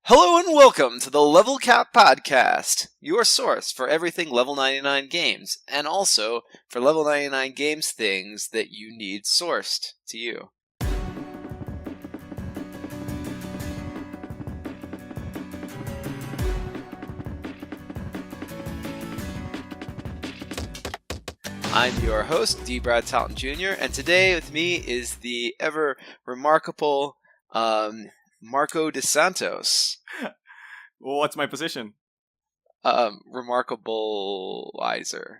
Hello and welcome to the Level Cap Podcast, your source for everything Level 99 games, and also for Level 99 games things that you need sourced to you. I'm your host, D. Brad Talton Jr., and today with me is the ever remarkable Marco DeSantos. Well, what's my position? Remarkablizer.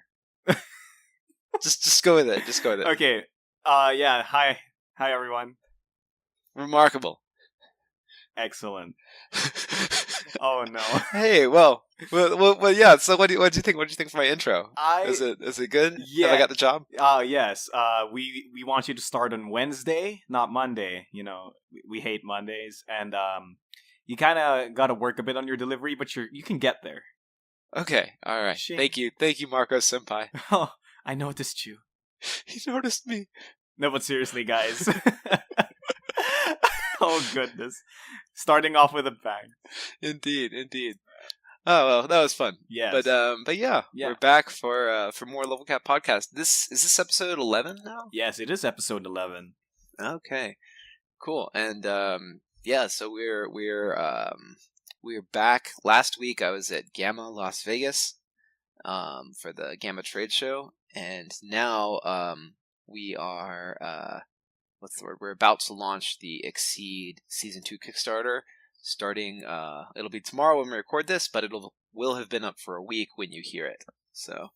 just go with it. Just go with it. Okay. Yeah. Hi, everyone. Remarkable. Excellent. Oh no. Hey, well, yeah. So, what do you think? What do you think for my intro? Is it good? Yeah. Have I got the job? Yes. We want you to start on Wednesday, not Monday. You know, we hate Mondays, and you kind of got to work a bit on your delivery, but you can get there. Okay. All right. Shame. Thank you, Marco Senpai. Oh, I noticed you. He noticed me. No, but seriously, guys. Oh goodness. Starting off with a bang. Indeed. Oh well, that was fun. Yes. But yeah, we're back for more Level Cap podcast. Is this episode 11 now? Yes, it is episode 11. Okay, cool. And yeah, so we're back. Last week I was at Gamma Las Vegas for the Gamma trade show, and now we are what's the word? We're about to launch the Exceed Season 2 Kickstarter, starting, it'll be tomorrow when we record this, but will have been up for a week when you hear it. So,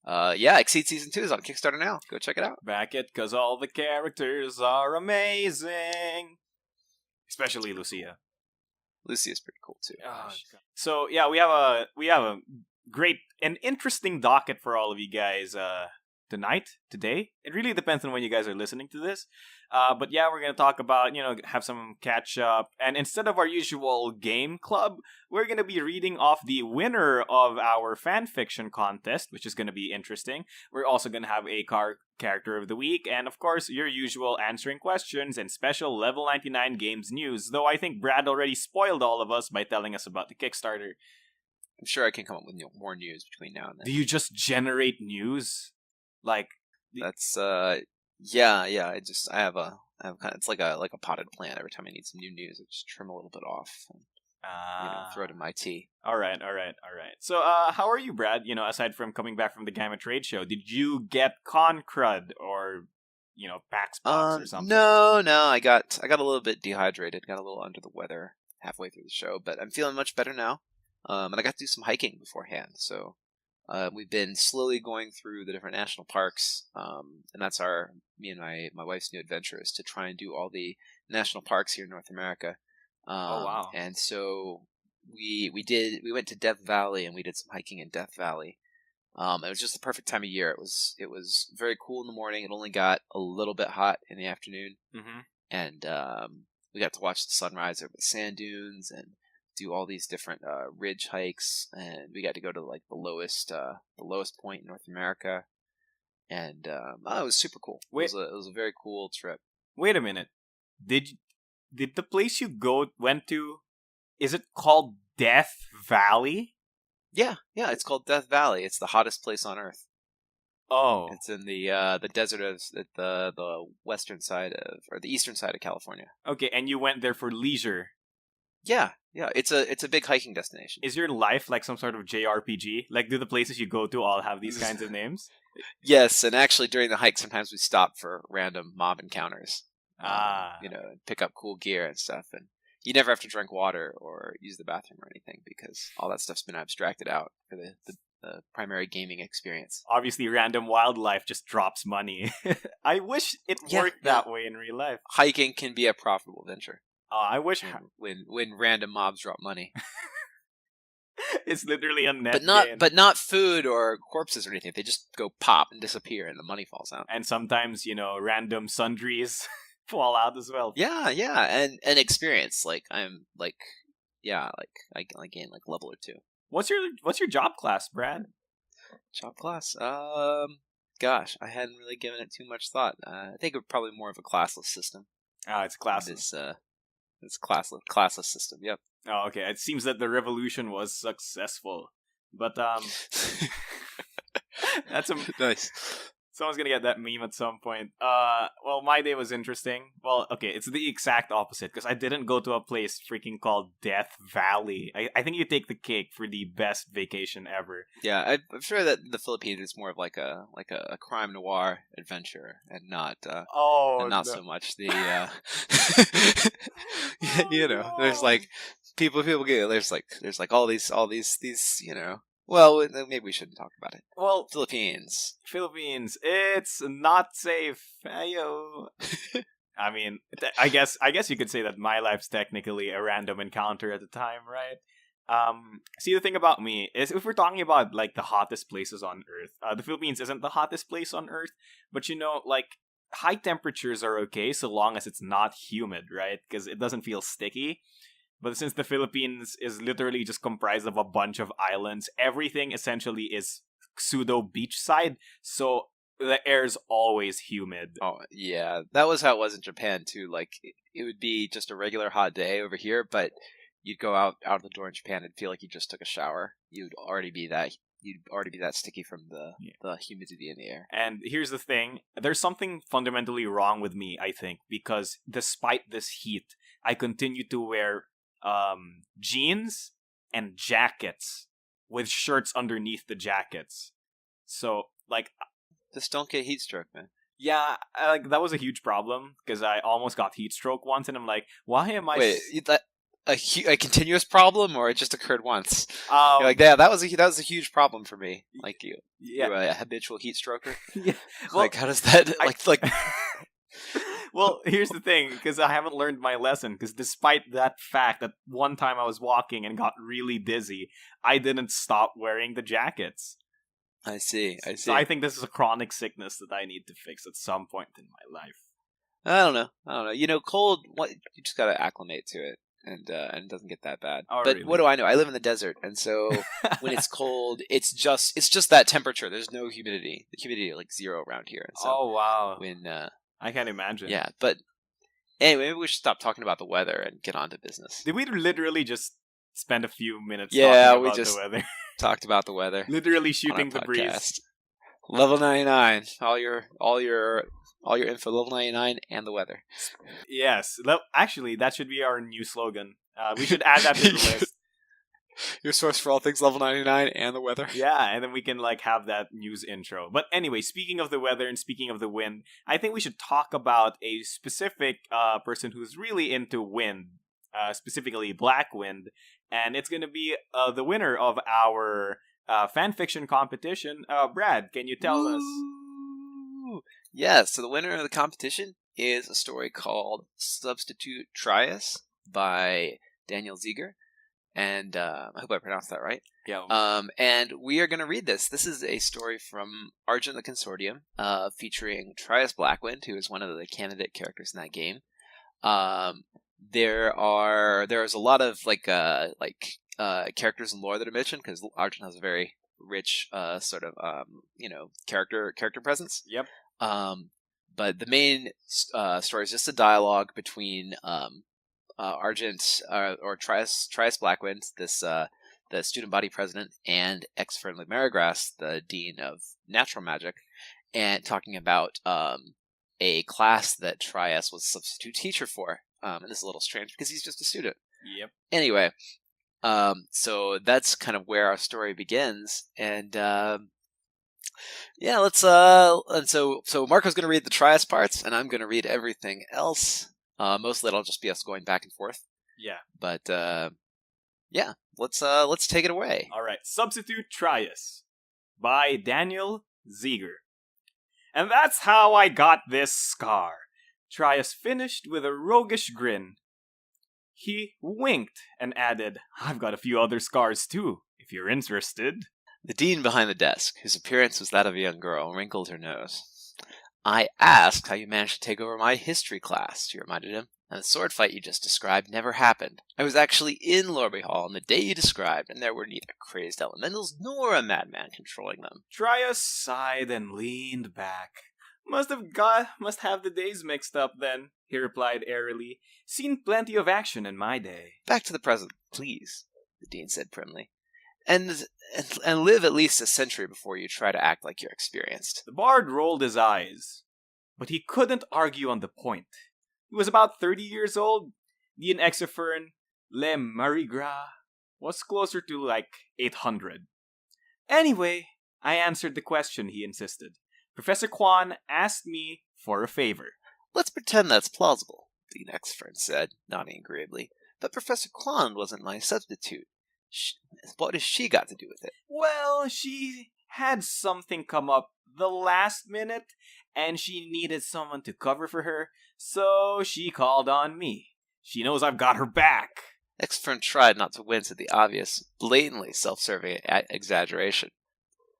yeah, Exceed Season 2 is on Kickstarter now. Go check it out. Back it, because all the characters are amazing. Especially Lucia. Lucia's pretty cool, too. Oh, so, yeah, we have a great and interesting docket for all of you guys, today. It really depends on when you guys are listening to this. But yeah, we're going to talk about, have some catch up. And instead of our usual game club, we're going to be reading off the winner of our fan fiction contest, which is going to be interesting. We're also going to have a character of the week. And of course, your usual answering questions and special Level 99 games news. Though I think Brad already spoiled all of us by telling us about the Kickstarter. I'm sure I can come up with more news between now and then. Do you just generate news? Like that's yeah. I have kind of, it's like a potted plant. Every time I need some new news, I just trim a little bit off and throw it in my tea. All right. So how are you, Brad? Aside from coming back from the Gamma trade show, did you get con crud or PAX box or something? No, I got a little bit dehydrated, got a little under the weather halfway through the show, but I'm feeling much better now. And I got to do some hiking beforehand, so we've been slowly going through the different national parks, and that's me and my wife's new adventure is to try and do all the national parks here in North America. Oh wow! And so we went to Death Valley and we did some hiking in Death Valley. It was just the perfect time of year. It was very cool in the morning. It only got a little bit hot in the afternoon, and we got to watch the sunrise over the sand dunes and do all these different ridge hikes, and we got to go to like the lowest point in North America, and it was super cool. It was a very cool trip. Wait a minute, did the place you went to, is it called Death Valley? Yeah, it's called Death Valley. It's the hottest place on Earth. Oh, it's in the desert of the western side or the eastern side of California. Okay, and you went there for leisure. Yeah, it's a big hiking destination. Is your life like some sort of JRPG? Like, do the places you go to all have these kinds of names? Yes, and actually during the hike, sometimes we stop for random mob encounters. Pick up cool gear and stuff, and you never have to drink water or use the bathroom or anything because all that stuff's been abstracted out for the primary gaming experience. Obviously, random wildlife just drops money. I wish it worked that way in real life. Hiking can be a profitable venture. I wish when random mobs drop money. It's literally a net but not food or corpses or anything. They just go pop and disappear, and the money falls out. And sometimes random sundries fall out as well. Yeah, and experience. Like I gain like level or two. What's your job class, Brad? Job class? Gosh, I hadn't really given it too much thought. I think it would probably more of a classless system. It's classless. It's classless system. Yep. Oh, okay. It seems that the revolution was successful. But that's a Nice. someone's gonna get that meme at some point. Well, my day was interesting. Well, okay, it's the exact opposite because I didn't go to a place freaking called Death Valley. I think you take the cake for the best vacation ever. Yeah, I'm sure that the Philippines is more of like a crime noir adventure, and not Oh, no. so much the Oh, there's no. like people get there's like all these well, maybe we shouldn't talk about it. Well, Philippines. it's not safe. Ayo. I mean, I guess you could say that my life's technically a random encounter at the time, right? See, the thing about me is, if we're talking about like the hottest places on Earth, the Philippines isn't the hottest place on Earth, but like high temperatures are okay so long as it's not humid, right? Because it doesn't feel sticky. But since the Philippines is literally just comprised of a bunch of islands, everything essentially is pseudo beachside, so the air's always humid. Oh yeah, that was how it was in Japan too. Like it would be just a regular hot day over here, but you'd go out the door in Japan and feel like you just took a shower. You'd already be that sticky from the humidity in the air. And here's the thing, there's something fundamentally wrong with me, I think, because despite this heat, I continue to wear jeans and jackets with shirts underneath the jackets. So, like, just don't get heat stroke, man. Yeah, like that was a huge problem because I almost got heat stroke once, and I'm like, why am I? Wait, a continuous problem, or it just occurred once? You're like, yeah, that was a huge problem for me. Like you a habitual heat stroker. Yeah. Well, like, how does that like? Well, here's the thing, because I haven't learned my lesson, because despite that fact that one time I was walking and got really dizzy, I didn't stop wearing the jackets. I see. So I think this is a chronic sickness that I need to fix at some point in my life. I don't know. Cold, you just gotta acclimate to it, and it doesn't get that bad. Oh, but really? What do I know? I live in the desert, and so when it's cold, it's just that temperature. There's no humidity. The humidity is like 0 around here. And so oh, wow. When I can't imagine. Yeah, but anyway, maybe we should stop talking about the weather and get on to business. Did we literally just spend a few minutes talking about the weather? Talked about the weather. Literally shooting the breeze. Level 99. All your info, level 99 and the weather. Yes. Actually, that should be our new slogan. We should add that to the list. Your source for all things level 99 and the weather. Yeah, and then we can have that news intro. But anyway, speaking of the weather and speaking of the wind, I think we should talk about a specific person who's really into wind, specifically black wind, and it's going to be the winner of our fan fiction competition. Brad, can you tell us? Yeah, so the winner of the competition is a story called Substitute Trias by Daniel Ziegler. And I hope I pronounced that right. Yeah. And we are going to read this. This is a story from Argent the Consortium, featuring Trias Blackwind, who is one of the candidate characters in that game. There's a lot of characters and lore that are mentioned because Argent has a very rich character presence. Yep. But the main story is just a dialogue between Argent or Trias Blackwind, the student body president, and ex-friendly Marigrass, the dean of natural magic, and talking about a class that Trias was a substitute teacher for. And this is a little strange because he's just a student. Yep. Anyway, so that's kind of where our story begins, and let's and so Marco's going to read the Trias parts, and I'm going to read everything else. Mostly it'll just be us going back and forth. Yeah. But let's take it away. All right. Substitute Trias by Daniel Ziegler. And that's how I got this scar. Trias finished with a roguish grin. He winked and added, I've got a few other scars too, if you're interested. The dean behind the desk, whose appearance was that of a young girl, wrinkled her nose. I asked how you managed to take over my history class, she reminded him, and the sword fight you just described never happened. I was actually in Lorby Hall on the day you described, and there were neither crazed elementals nor a madman controlling them. Trias sighed and leaned back. Must have the days mixed up then. he replied airily. Seen plenty of action in my day. Back to the present, please, the dean said primly. And live at least a century before you try to act like you're experienced. The bard rolled his eyes, but he couldn't argue on the point. He was about 30 years old. Dean Exifern Le Marigras was closer to like 800. Anyway, I answered the question, he insisted. Professor Kwan asked me for a favor. Let's pretend that's plausible, Dean Exifern said, nodding agreeably. But Professor Kwan wasn't my substitute. What has she got to do with it? Well, she had something come up the last minute, and she needed someone to cover for her, so she called on me. She knows I've got her back. Exifern tried not to wince at the obvious, blatantly self-serving exaggeration.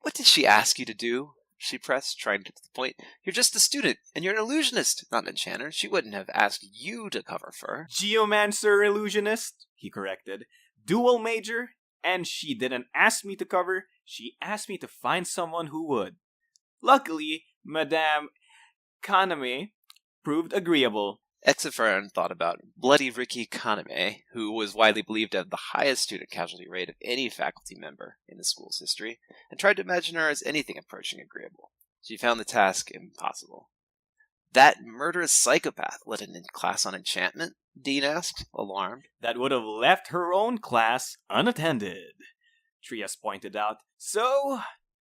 What did she ask you to do? She pressed, trying to get to the point. You're just a student, and you're an illusionist, not an enchanter. She wouldn't have asked you to cover for her. Geomancer illusionist, he corrected. Dual major, and she didn't ask me to cover, she asked me to find someone who would. Luckily, Madame Kaname proved agreeable. Exifern thought about Bloody Ricky Kaname, who was widely believed to have the highest student casualty rate of any faculty member in the school's history, and tried to imagine her as anything approaching agreeable. She found the task impossible. That murderous psychopath led an class on enchantment? Dean asked, alarmed. That would have left her own class unattended, Trias pointed out. So,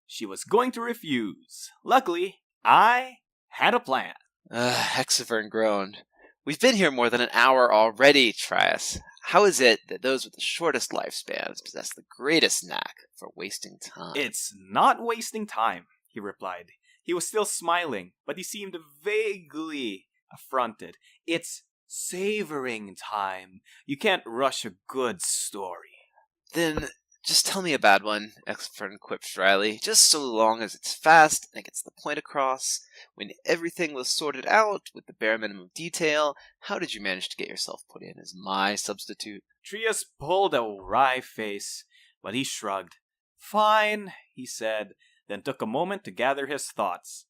she was going to refuse. Luckily, I had a plan. Exifern groaned. We've been here more than an hour already, Trias. How is it that those with the shortest lifespans possess the greatest knack for wasting time? It's not wasting time, he replied. He was still smiling, but he seemed vaguely affronted. It's savoring time. You can't rush a good story. Then just tell me a bad one, Exifern quipped dryly, just so long as it's fast and it gets the point across. When everything was sorted out with the bare minimum detail, how did you manage to get yourself put in as my substitute? Trias pulled a wry face, but he shrugged. Fine, he said, then took a moment to gather his thoughts.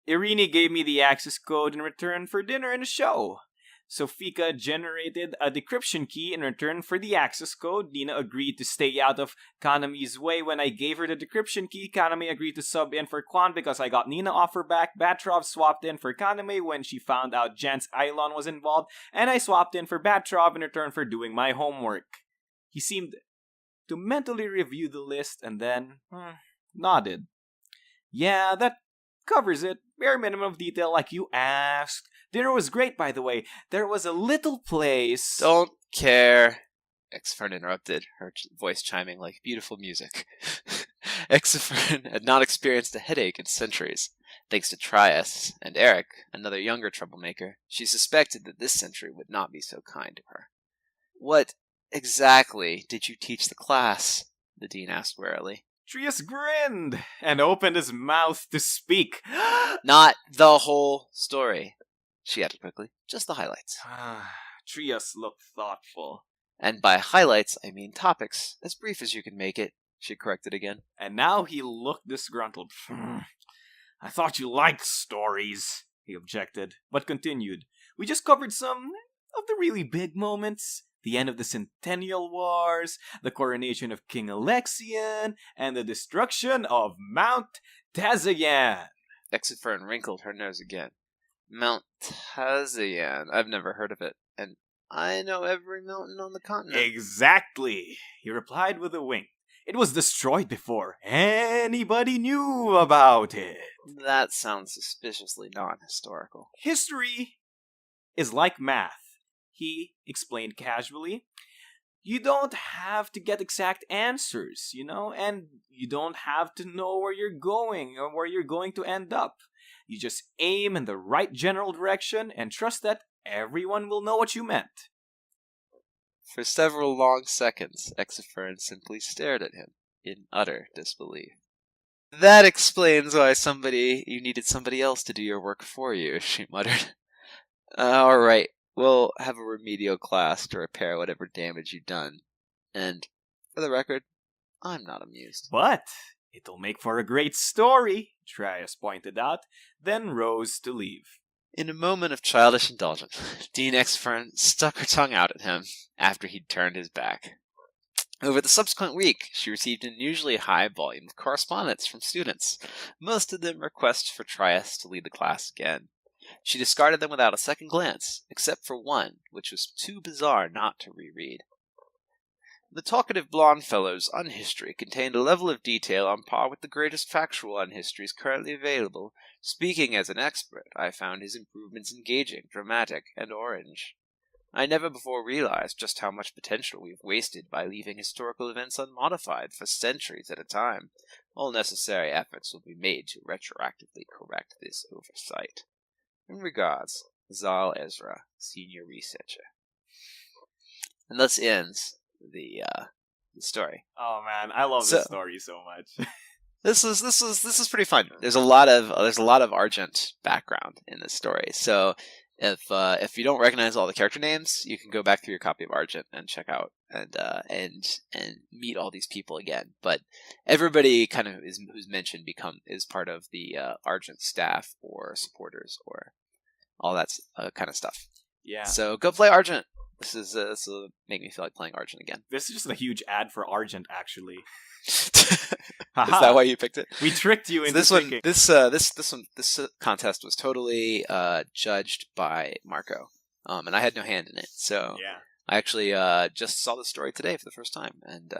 Irini gave me the access code in return for dinner and a show. Sofika generated a decryption key in return for the access code. Nina agreed to stay out of Kaname's way when I gave her the decryption key. Kaname agreed to sub in for Kwan because I got Nina off her back. Batrov swapped in for Kaname when she found out Jance Eilon was involved. And I swapped in for Batrov in return for doing my homework. He seemed to mentally review the list and then nodded. Yeah, that covers it. Bare minimum of detail like you asked. Dinner was great, by the way. There was a little place... Don't care, Exifern interrupted, her voice chiming like beautiful music. Exifern had not experienced a headache in centuries. Thanks to Trias and Eric, another younger troublemaker, she suspected that this century would not be so kind to her. What exactly did you teach the class? The dean asked warily. Trias grinned and opened his mouth to speak. Not the whole story, she added quickly. Just the highlights. Trias looked thoughtful. And by highlights, I mean topics, as brief as you can make it, she corrected again. And now he looked disgruntled. I thought you liked stories, he objected, but continued. We just covered some of the really big moments. The end of the Centennial Wars, the coronation of King Alexian, and the destruction of Mount Tazayan. Exifern wrinkled her nose again. Mount Tazayan. I've never heard of it, and I know every mountain on the continent. Exactly, he replied with a wink. It was destroyed before anybody knew about it. That sounds suspiciously non-historical. History is like math, he explained casually. You don't have to get exact answers, and you don't have to know where you're going or where you're going to end up. You just aim in the right general direction and trust that everyone will know what you meant. For several long seconds, Exifern simply stared at him in utter disbelief. That explains why you needed somebody else to do your work for you, she muttered. All right. We'll have a remedial class to repair whatever damage you've done. And, for the record, I'm not amused. But it'll make for a great story, Trias pointed out, then rose to leave. In a moment of childish indulgence, Dean Exfern stuck her tongue out at him after he'd turned his back. Over the subsequent week, she received an unusually high volume of correspondence from students, most of them requests for Trias to lead the class again. She discarded them without a second glance, except for one, which was too bizarre not to reread. The talkative blonde fellow's unhistory contained a level of detail on par with the greatest factual unhistories currently available. Speaking as an expert, I found his improvements engaging, dramatic, and orange. I never before realized just how much potential we've wasted by leaving historical events unmodified for centuries at a time. All necessary efforts will be made to retroactively correct this oversight. In regards, Zal Ezra, Senior Researcher. And thus ends the story. Oh man, I love this story so much. This is pretty fun. There's a lot of Argent background in this story. So if you don't recognize all the character names, you can go back through your copy of Argent and check out and meet all these people again. But everybody kind of who's mentioned is part of the Argent staff or supporters or all that kind of stuff. Yeah. So go play Argent. This will make me feel like playing Argent again. This is just a huge ad for Argent, actually. Is that why you picked it? We tricked you into this thinking. This contest was totally judged by Marco, and I had no hand in it. So yeah. I actually just saw the story today for the first time, and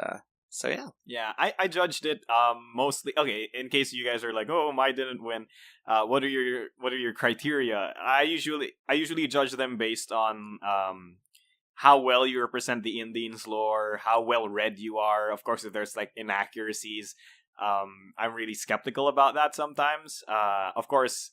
so yeah. Yeah, I judged it mostly. Okay, in case you guys are like, oh, I didn't win. What are your criteria? I usually judge them based on how well you represent the Indians lore, how well read you are. Of course, if there's like inaccuracies, I'm really skeptical about that sometimes. Of course,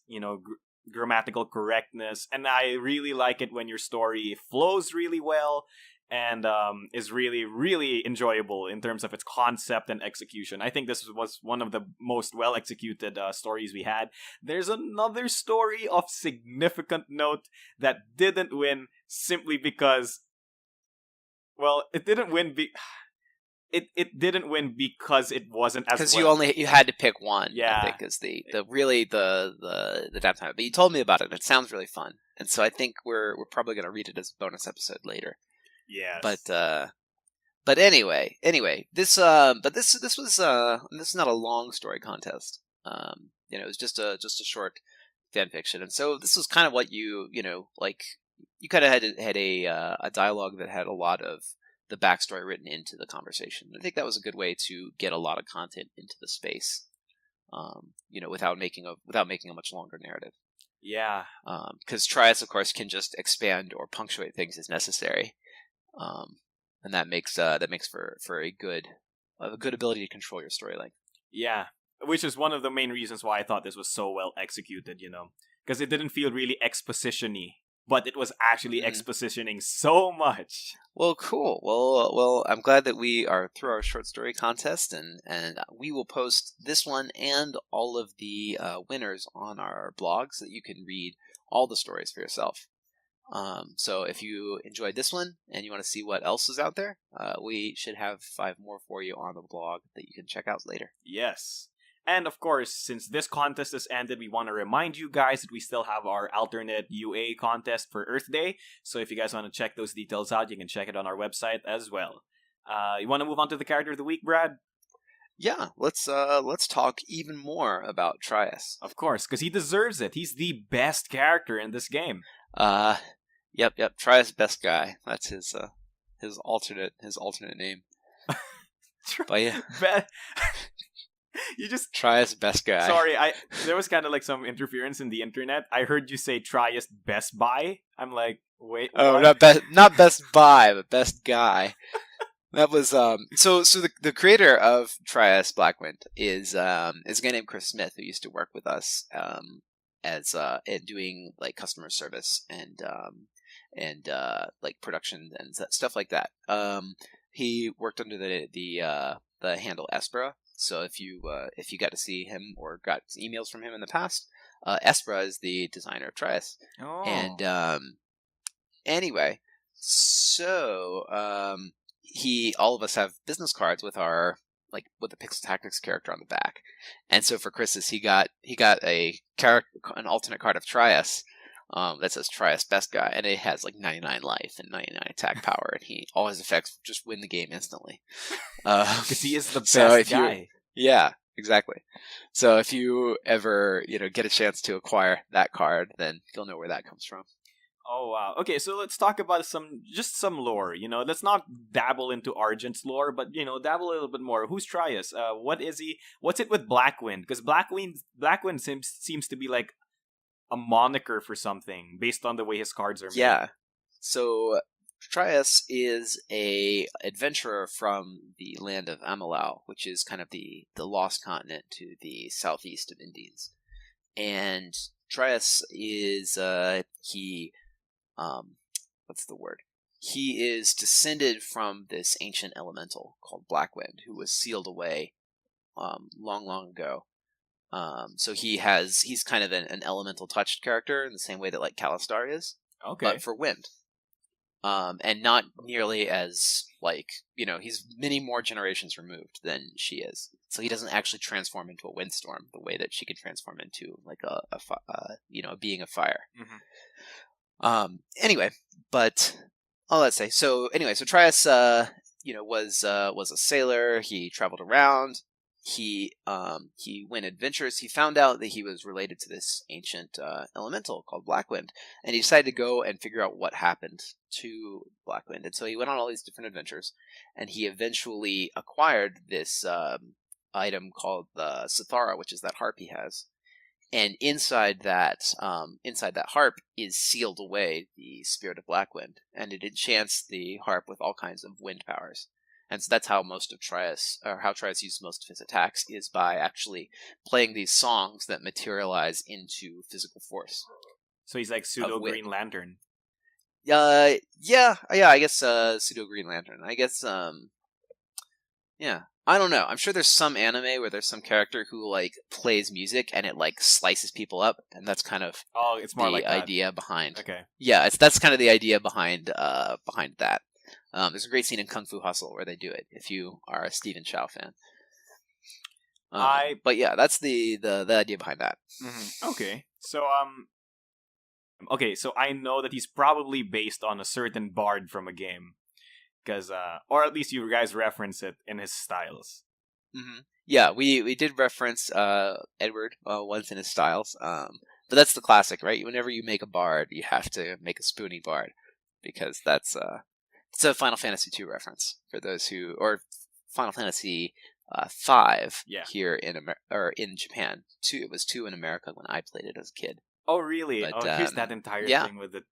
grammatical correctness, and I really like it when your story flows really well and is really, really enjoyable in terms of its concept and execution. I think this was one of the most well-executed stories we had. There's another story of significant note that didn't win simply because, well, it didn't win it didn't win because it wasn't as because you had to pick one. Yeah, I think is the downtime. But you told me about it. And it sounds really fun, and so I think we're probably going to read it as a bonus episode later. Yes. But anyway, this was not a long story contest. It was just a short fan fiction, and so this was kind of what you kind of had a dialogue that had a lot of the backstory written into the conversation. I think that was a good way to get a lot of content into the space, without making a much longer narrative. Yeah. Because Trias, of course, can just expand or punctuate things as necessary, and that makes for a good ability to control your story length. Yeah, which is one of the main reasons why I thought this was so well executed. Because it didn't feel really exposition-y, but it was actually expositioning so much. Well, cool. Well, I'm glad that we are through our short story contest, and we will post this one and all of the winners on our blog so that you can read all the stories for yourself. So if you enjoyed this one and you want to see what else is out there, we should have 5 more for you on the blog that you can check out later. Yes. And of course, since this contest has ended, we want to remind you guys that we still have our alternate UA contest for Earth Day. So if you guys want to check those details out, you can check it on our website as well. You want to move on to the character of the week, Brad? Yeah, let's talk even more about Trias. Of course, because he deserves it. He's the best character in this game. Yep. Trias, best guy. That's his alternate name. But yeah. You just Trias, best guy. Sorry, there was kind of like some interference in the internet. I heard you say Trias Best Buy. I'm like, wait. Oh, what? not Best Buy, but Best Guy. That was so the creator of Trias Blackwind is a guy named Chris Smith who used to work with us as doing like customer service and like production and stuff like that. He worked under the handle Espera. So if you got to see him or got emails from him in the past, Espera is the designer of Trias. Oh. And anyway, so all of us have business cards with the Pixel Tactics character on the back. And so for Chris's, he got an alternate card of Trias that says Trias best guy, and it has like 99 life and 99 attack power, and all his effects just win the game instantly. Because he is the So best if you, guy. yeah, exactly. So if you ever get a chance to acquire that card, then you'll know where that comes from. Oh wow. Okay, so let's talk about some lore. Let's not dabble into Argent's lore, but dabble a little bit more. Who's Trias? What is he? What's it with Blackwind? Because Blackwind seems to be like a moniker for something based on the way his cards are made. Yeah. So Trias is a adventurer from the land of Amalau, which is kind of the lost continent to the southeast of Indies. And Trias is what's the word? He is descended from this ancient elemental called Blackwind, who was sealed away long, long ago. So he's kind of an elemental touched character in the same way that like Kalistar is, Okay. but for wind. And not nearly as he's many more generations removed than she is. So he doesn't actually transform into a windstorm the way that she could transform into like a being of fire. Mm-hmm. Anyway, but all that say. So Trias, was a sailor. He traveled around. He went adventures. He found out that he was related to this ancient elemental called Blackwind, and he decided to go and figure out what happened to Blackwind. And so he went on all these different adventures, and he eventually acquired this item called the Sithara, which is that harp he has. And inside that harp is sealed away the spirit of Blackwind, and it enchants the harp with all kinds of wind powers. And so that's how Trias uses most of his attacks, is by actually playing these songs that materialize into physical force. So he's like pseudo Green Lantern. Yeah, I guess pseudo Green Lantern. I guess yeah. I don't know. I'm sure there's some anime where there's some character who like plays music and it like slices people up, and that's kind of it's more like idea behind. Okay. Yeah, that's kind of the idea behind that. There's a great scene in Kung Fu Hustle where they do it. If you are a Stephen Chow fan, but yeah, that's the idea behind that. Mm-hmm. Okay, so I know that he's probably based on a certain bard from a game. Because, or at least you guys reference it in his styles. Mm-hmm. Yeah, we did reference Edward once in his styles, but that's the classic, right? Whenever you make a bard, you have to make a spoony bard, because it's a Final Fantasy II reference for those or Final Fantasy 5 here in Japan. It was 2 in America when I played it as a kid. Oh really? But, here's that entire thing with the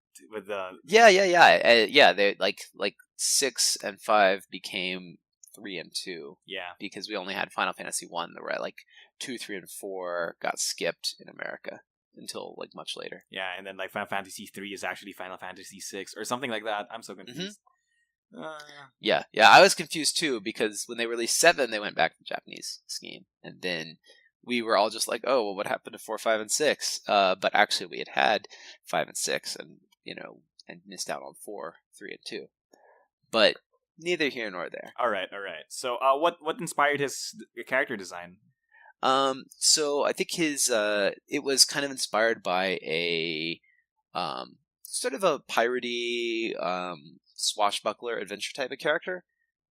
yeah. They like 6 and 5 became 3 and 2. Yeah, because we only had Final Fantasy 1. There were like 2, 3, and 4 got skipped in America until like much later. Yeah, and then like Final Fantasy 3 is actually Final Fantasy 6 or something like that. I'm so confused. Mm-hmm. Yeah, I was confused too, because when they released 7, they went back to the Japanese scheme, and then we were all just like, oh, well, what happened to 4, 5, and 6? But actually, we had 5 and 6, and and missed out on 4, 3, and 2. But neither here nor there. All right. So, what inspired his character design? So I think it was kind of inspired by a sort of a piratey swashbuckler adventure type of character.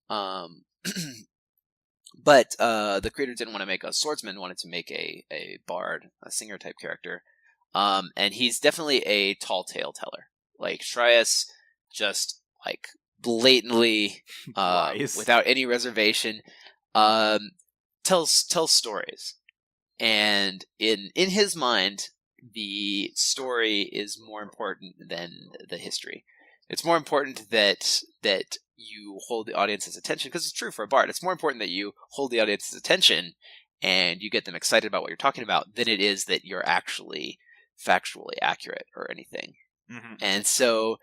But the creator didn't want to make a swordsman; wanted to make a bard, a singer type character. And he's definitely a tall tale teller. Like Trias, just like blatantly, without any reservation, tells stories. And in his mind, the story is more important than the history. It's more important that you hold the audience's attention, because it's true for a bard. It's more important that you hold the audience's attention and you get them excited about what you're talking about than it is that you're actually factually accurate or anything. Mm-hmm. And so,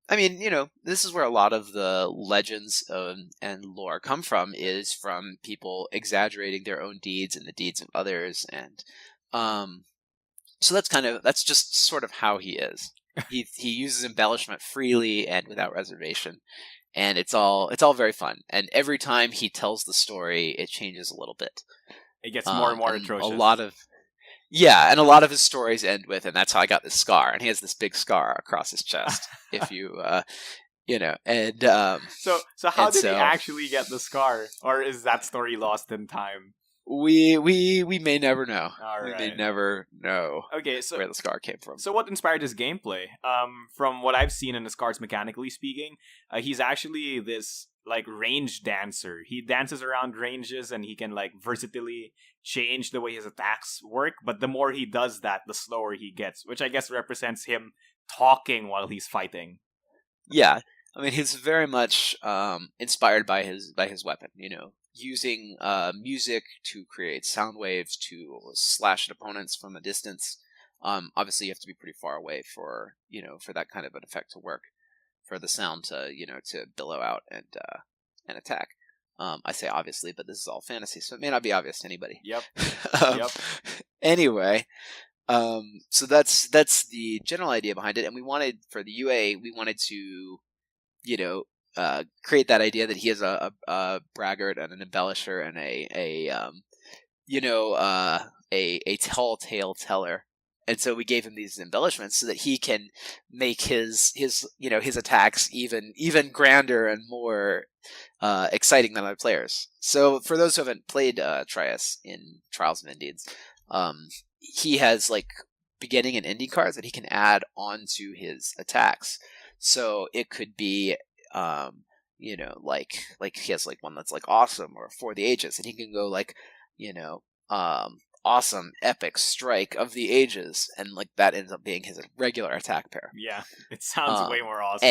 I mean, this is where a lot of the legends and lore come from, is from people exaggerating their own deeds and the deeds of others. And so that's just sort of how he is. He uses embellishment freely and without reservation, and it's all very fun. And every time he tells the story, it changes a little bit. It gets more and more atrocious. Yeah, and a lot of his stories end with, and that's how I got this scar, and he has this big scar across his chest. If you, and So how and did he so actually get the scar, or is that story lost in time? we may never know. All We may right. never know Okay, so where the scar came from. what inspired his gameplay? From what I've seen in his cards, mechanically speaking, he's actually this like range dancer. He dances around ranges, and he can like versatilely change the way his attacks work. But the more he does that, the slower he gets, which I guess represents him talking while he's fighting. Yeah, I mean he's very much inspired by his weapon. Using music to create sound waves to slash at opponents from a distance. Obviously, you have to be pretty far away for that kind of an effect to work, for the sound to billow out and attack. I say obviously, but this is all fantasy, so it may not be obvious to anybody. Yep. um, Yep. Anyway, so that's the general idea behind it, and we wanted for the UA, we wanted to, create that idea that he is a braggart and an embellisher and a tall tale teller. And so we gave him these embellishments so that he can make his attacks even grander and more exciting than other players. So for those who haven't played Trias in Trials and Indians, he has like beginning and ending cards that he can add onto his attacks. So it could be like he has like one that's like awesome or for the ages, and he can go like awesome epic strike of the ages, and like that ends up being his regular attack pair. Yeah, it sounds way more awesome.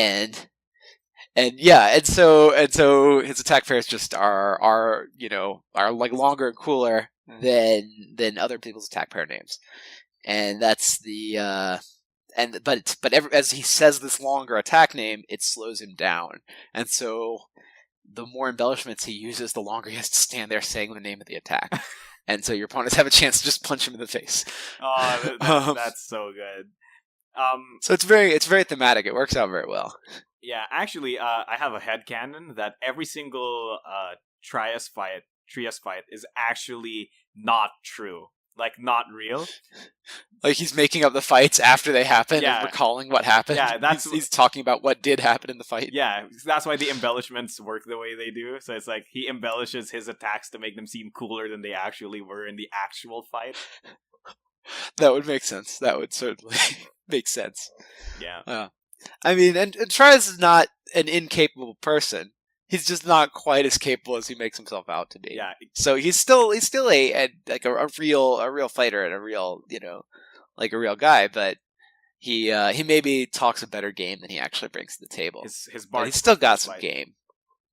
And yeah, and so his attack pairs just are like longer and cooler than other people's attack pair names, and that's the as he says this longer attack name, it slows him down, and so the more embellishments he uses, the longer he has to stand there saying the name of the attack. And so your opponents have a chance to just punch him in the face. Oh, that's so good. So it's very thematic. It works out very well. Yeah, actually, I have a headcanon that every single Trias fight is actually not true. Like, not real. Like, he's making up the fights after they happen Yeah. and recalling what happened. Yeah, he's talking about what did happen in the fight. Yeah, that's why the embellishments work the way they do. So it's like he embellishes his attacks to make them seem cooler than they actually were in the actual fight. That would make sense. That would certainly make sense. Yeah. I mean, and Trias is not an incapable person. He's just not quite as capable as he makes himself out to be. Yeah. So he's still a real fighter and a real a real guy, but he maybe talks a better game than he actually brings to the table. But he's still got some game.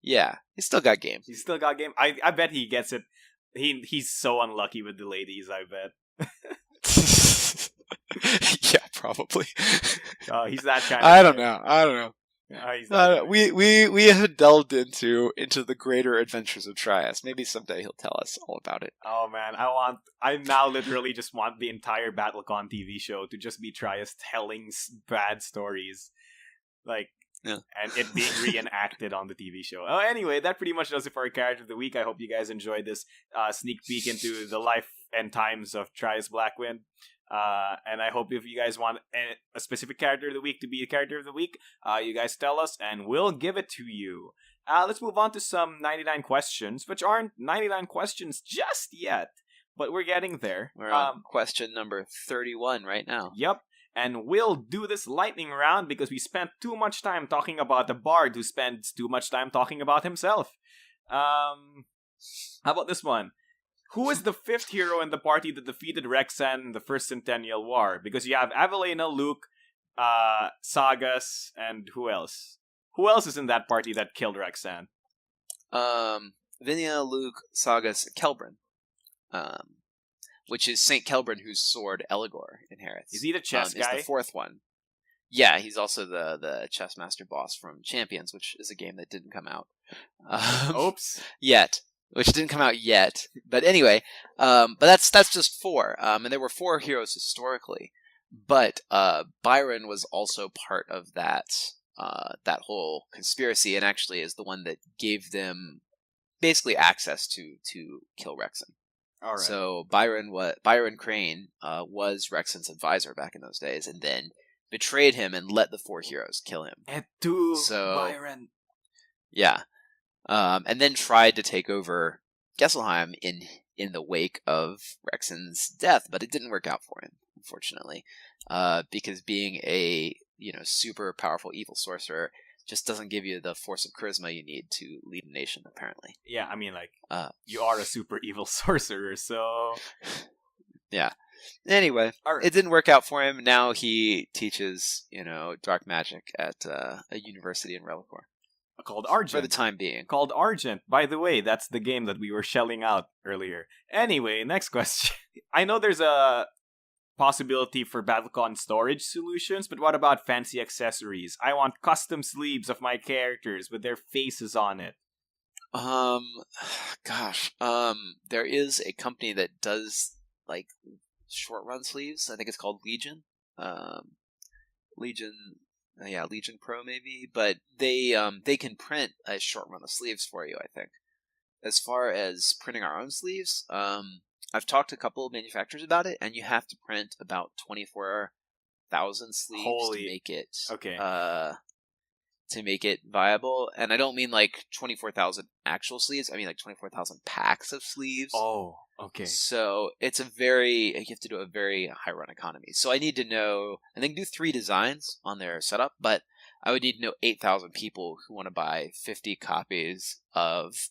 Yeah, he's still got game. He's still got game. I bet he gets it. He's so unlucky with the ladies, I bet. Yeah, probably. He's that kind of I don't know. We have delved into the greater adventures of Trias. Maybe someday he'll tell us all about it. Oh man, I now literally just want the entire BattleCon TV show to just be Trias telling bad stories, like, yeah. And it being reenacted on the TV show. Oh, anyway, that pretty much does it for our character of the week. I hope you guys enjoyed this sneak peek into the life and times of Trias Blackwind. And I hope if you guys want a specific character of the week to be the character of the week, you guys tell us and we'll give it to you. Let's move on to some 99 questions, which aren't 99 questions just yet, but we're getting there. We're on question number 31 right now. Yep. And we'll do this lightning round because we spent too much time talking about the bard who spends too much time talking about himself. How about this one? Who is the fifth hero in the party that defeated Rexxan in the First Centennial War? Because you have Avelena, Luke, Sagas, and who else? Who else is in that party that killed Rexxan? Vinia, Luke, Sagas, Kelbrin. Which is Saint Kelbrin, whose sword Eligor inherits. Is he the chess guy? Is the fourth one. Yeah, he's also the chess master boss from Champions, which is a game that didn't come out. Oops. Yet. Which didn't come out yet. But anyway, but that's just 4. And there were 4 heroes historically. But Byron was also part of that whole conspiracy, and actually is the one that gave them basically access to kill Rexxan. All right. So Byron Crane was Rexon's advisor back in those days, and then betrayed him and let the four heroes kill him. And to So Byron. yeah, and then tried to take over Gesselheim in the wake of Rexon's death, but it didn't work out for him, unfortunately, because being a super powerful evil sorcerer just doesn't give you the force of charisma you need to lead a nation, apparently. Yeah, I mean, like, you are a super evil sorcerer, so... Yeah. Anyway, it didn't work out for him. Now he teaches, dark magic at a university in Reliquor. Called Argent. For the time being. Called Argent. By the way, that's the game that we were shelling out earlier. Anyway, next question. I know there's a possibility for BattleCon storage solutions, but what about fancy accessories? I want custom sleeves of my characters with their faces on it. There is a company that does like short run sleeves. I think it's called Legion. Legion Pro maybe, but they can print a short run of sleeves for you, I think. As far as printing our own sleeves, I've talked to a couple of manufacturers about it, and you have to print about 24,000 sleeves to make it to make it viable. And I don't mean like 24,000 actual sleeves. I mean like 24,000 packs of sleeves. Oh, okay. So you have to do a very high run economy. So I need to know, and they can do 3 designs on their setup, but I would need to know 8,000 people who want to buy 50 copies of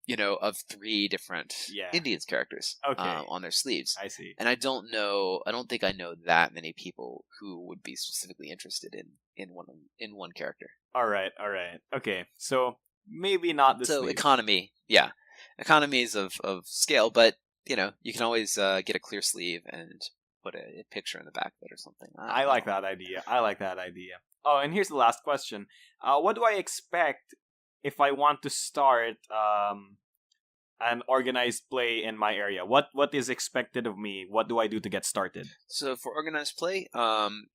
3 different Indians characters on their sleeves. I see. And I don't think I know that many people who would be specifically interested in one character. All right. Okay, so maybe not the sleeve. Economies of scale, but you can always get a clear sleeve and put a picture in the back of it or something. I like that idea. Oh, and here's the last question. What do I expect if I want to start an organized play in my area? What is expected of me? What do I do to get started? So for organized play,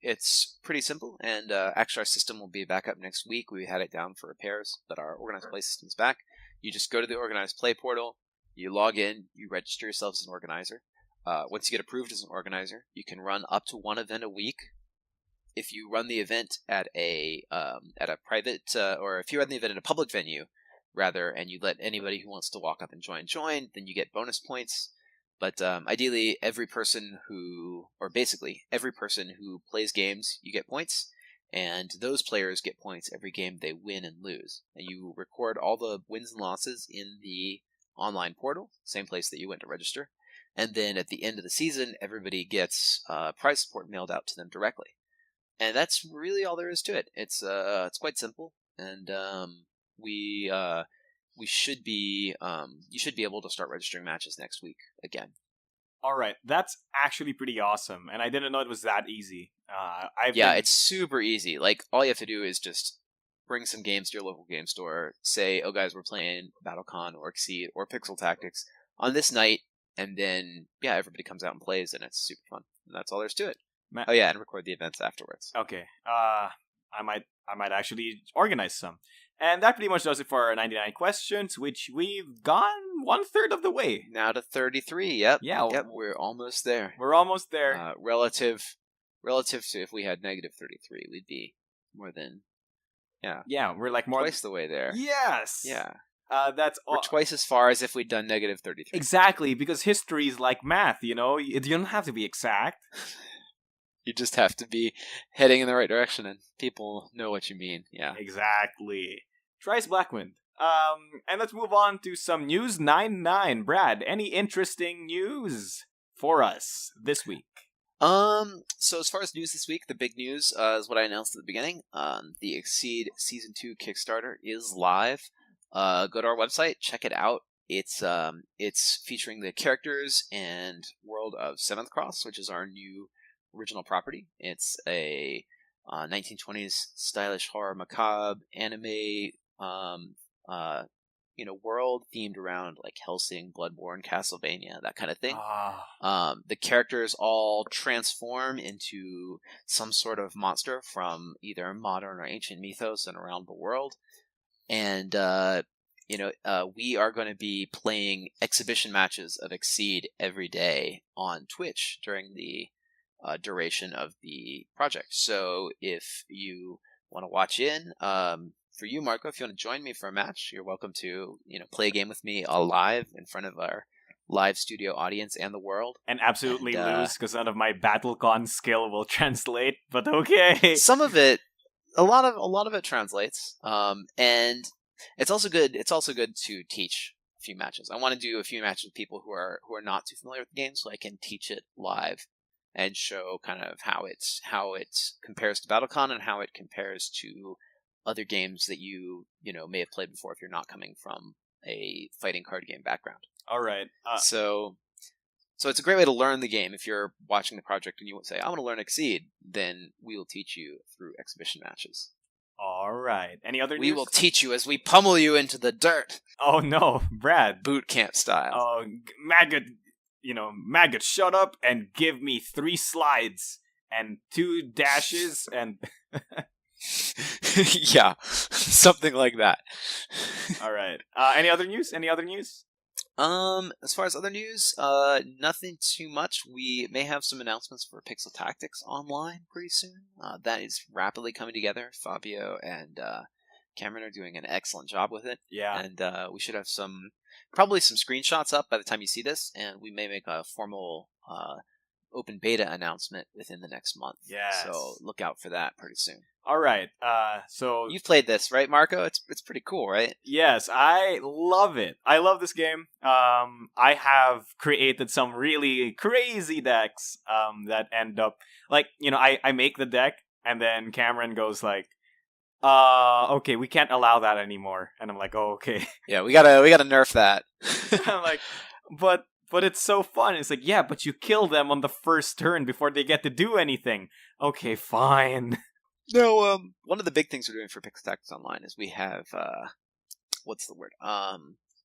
it's pretty simple, and actually our system will be back up next week. We had it down for repairs, but our organized play system's back. You just go to the organized play portal, you log in, you register yourself as an organizer. Once you get approved as an organizer, you can run up to 1 event a week. If you run the event at a private, or if you run the event in a public venue, rather, and you let anybody who wants to walk up and join, then you get bonus points. But ideally, every person who plays games, you get points, and those players get points every game they win and lose. And you record all the wins and losses in the online portal, same place that you went to register. And then at the end of the season, everybody gets prize support mailed out to them directly. And that's really all there is to it. It's quite simple, and you should be able to start registering matches next week again. All right, that's actually pretty awesome, and I didn't know it was that easy. It's super easy. Like all you have to do is just bring some games to your local game store. Say, "Oh, guys, we're playing BattleCon or Exceed or Pixel Tactics on this night," and then everybody comes out and plays, and it's super fun. And that's all there's to it. And record the events afterwards. Okay. I might actually organize some. And that pretty much does it for our 99 questions, which we've gone 1/3 of the way. Now to 33, yep. Yeah. Yep, we're almost there. Relative to if we had negative 33, we'd be more than... Yeah, we're like more... twice the way there. Yes! Yeah. We're twice as far as if we'd done negative 33. Exactly, because history is like math, you don't have to be exact. You just have to be heading in the right direction, and people know what you mean. Yeah, exactly. Trias Blackwind. And let's move on to some news. 99. Brad, any interesting news for us this week? So as far as news this week, the big news is what I announced at the beginning. The Exceed Season 2 Kickstarter is live. Go to our website, check it out. It's featuring the characters and world of 7th Cross, which is our new original property. It's a 1920s stylish horror macabre anime world themed around like Hellsing, Bloodborne, Castlevania, that kind of thing. The characters all transform into some sort of monster from either modern or ancient mythos and around the world. And we are going to be playing exhibition matches of Exceed every day on Twitch during the duration of the project. So if you want to watch in, for you, Marco, if you want to join me for a match, you're welcome to, play a game with me live in front of our live studio audience and the world. And absolutely lose because none of my BattleCon skill will translate, but okay. Some of it, a lot of it translates. And it's also good to teach a few matches. I want to do a few matches with people who are not too familiar with the game, so I can teach it live and show kind of how it compares to BattleCon and how it compares to other games that you may have played before if you're not coming from a fighting card game background. All right. So it's a great way to learn the game. If you're watching the project and you say, I want to learn Exceed, then we will teach you through exhibition matches. All right. Any other news? We will teach you as we pummel you into the dirt. Oh, no. Brad. Boot camp style. Oh, Maggot, shut up and give me 3 slides and 2 dashes and... Yeah, something like that. All right. Any other news? As far as other news, nothing too much. We may have some announcements for Pixel Tactics Online pretty soon. That is rapidly coming together. Fabio and Cameron are doing an excellent job with it. Yeah. And we should have probably some screenshots up by the time you see this, and we may make a formal open beta announcement within the next month. Yes. So look out for that pretty soon. All right. So you've played this, right, Marco? It's pretty cool, right? Yes, I love it. I love this game. I have created some really crazy decks that end up I make the deck and then Cameron goes like, okay, we can't allow that anymore. And I'm like, oh, okay. Yeah, we gotta nerf that. I'm like, but it's so fun. It's like, yeah, but you kill them on the first turn before they get to do anything. Okay, fine. No, one of the big things we're doing for Pixel Tactics Online is we have, what's the word?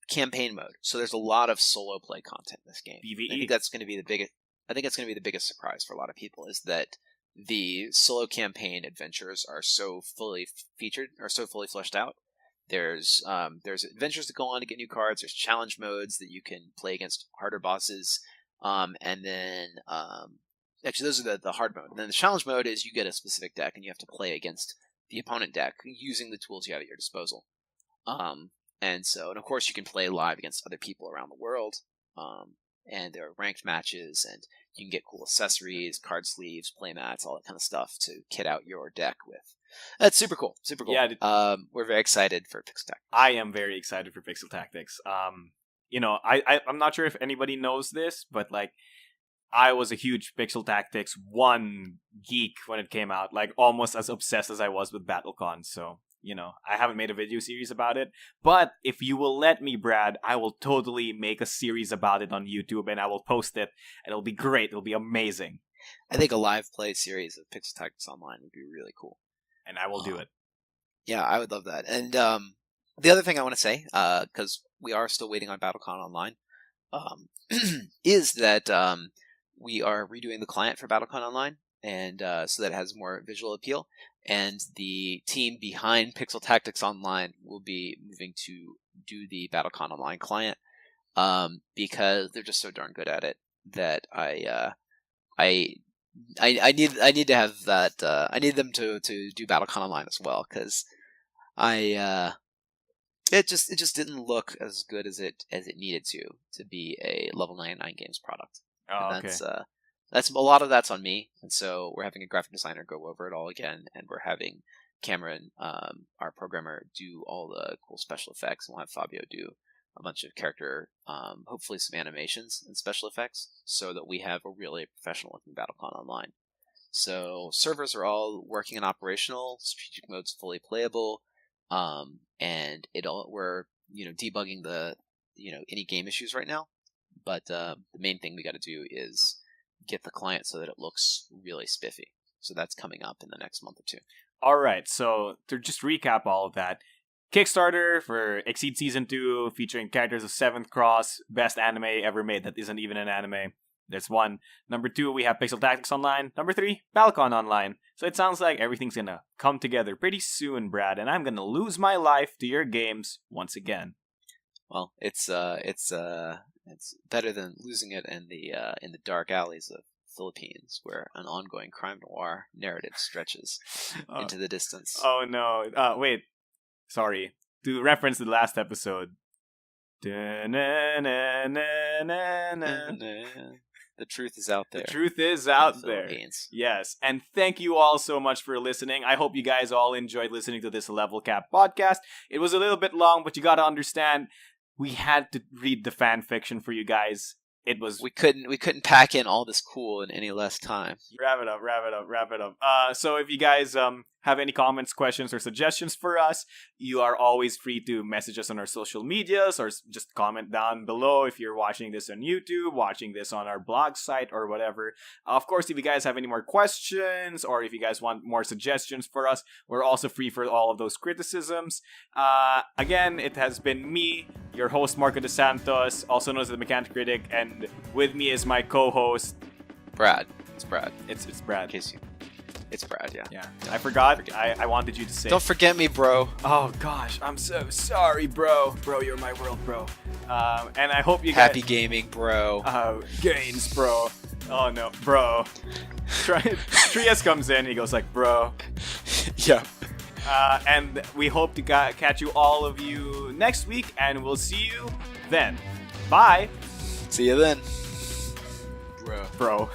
Campaign mode. So there's a lot of solo play content in this game. PvE. I think that's going to be the biggest surprise for a lot of people is that the solo campaign adventures are so fully featured, or so fully fleshed out. There's adventures that go on to get new cards. There's challenge modes that you can play against harder bosses. And then, actually, those are the hard mode. And then the challenge mode is you get a specific deck and you have to play against the opponent deck using the tools you have at your disposal. And of course, you can play live against other people around the world. And there are ranked matches, and you can get cool accessories, card sleeves, playmats, all that kind of stuff to kit out your deck with. That's super cool. Super cool. Yeah, we're very excited for Pixel Tactics. I am very excited for Pixel Tactics. I'm not sure if anybody knows this, but I was a huge Pixel Tactics 1 geek when it came out, almost as obsessed as I was with BattleCon. So, I haven't made a video series about it, but if you will let me, Brad, I will totally make a series about it on YouTube and I will post it and it'll be great. It'll be amazing. I think a live play series of Pixel Tactics Online would be really cool. And I will do it. Yeah, I would love that. And the other thing I want to say, because we are still waiting on BattleCon Online, is that we are redoing the client for BattleCon Online, and so that it has more visual appeal. And the team behind Pixel Tactics Online will be moving to do the BattleCon Online client because they're just so darn good at it that I need to have that. I need them to do BattleCon Online as well because it just didn't look as good as it needed to be a level 99 games product. Oh, and okay. That's a lot of that's on me, and so we're having a graphic designer go over it all again, and we're having Cameron, our programmer, do all the cool special effects, and we'll have Fabio do a bunch of character, hopefully some animations and special effects, so that we have a really professional-looking BattleCon Online. So servers are all working and operational, strategic mode's fully playable, and we're debugging the any game issues right now. But the main thing we got to do is get the client so that it looks really spiffy. So that's coming up in the next month or two. All right. So to just recap all of that, Kickstarter for Exceed Season 2 featuring characters of 7th Cross, best anime ever made that isn't even an anime. There's 1. Number 2, we have Pixel Tactics Online. Number 3, Balcon Online. So it sounds like everything's going to come together pretty soon, Brad, and I'm going to lose my life to your games once again. Well, it's better than losing it in the dark alleys of Philippines, where an ongoing crime noir narrative stretches into the distance. Oh no! Wait, sorry. To reference the last episode. The truth is out there. The truth is out in the there. Philippines. Yes. And thank you all so much for listening. I hope you guys all enjoyed listening to this Level Cap podcast. It was a little bit long, but you got to understand, we had to read the fan fiction for you guys. It was we couldn't pack in all this cool in any less time. Wrap it up. So if you guys have any comments, questions, or suggestions for us, you are always free to message us on our social medias or just comment down below if you're watching this on YouTube, watching this on our blog site, or whatever. Of course, if you guys have any more questions or if you guys want more suggestions for us, we're also free for all of those criticisms. Again, it has been me, your host, Marco De Santos, also known as the Mechanic Critic, and with me is my co-host, Brad. It's Brad. It's Brad. In case you... It's Brad, yeah. Yeah. I forgot. I wanted you to say. Don't forget me, bro. Oh gosh, I'm so sorry, bro. Bro, you're my world, bro. And I hope you guys... Happy gaming, bro. Gains, bro. Oh no, bro. Trias comes in, he goes like, bro. Yeah. And we hope to catch you all of you next week, and we'll see you then. Bye. See you then. Bro.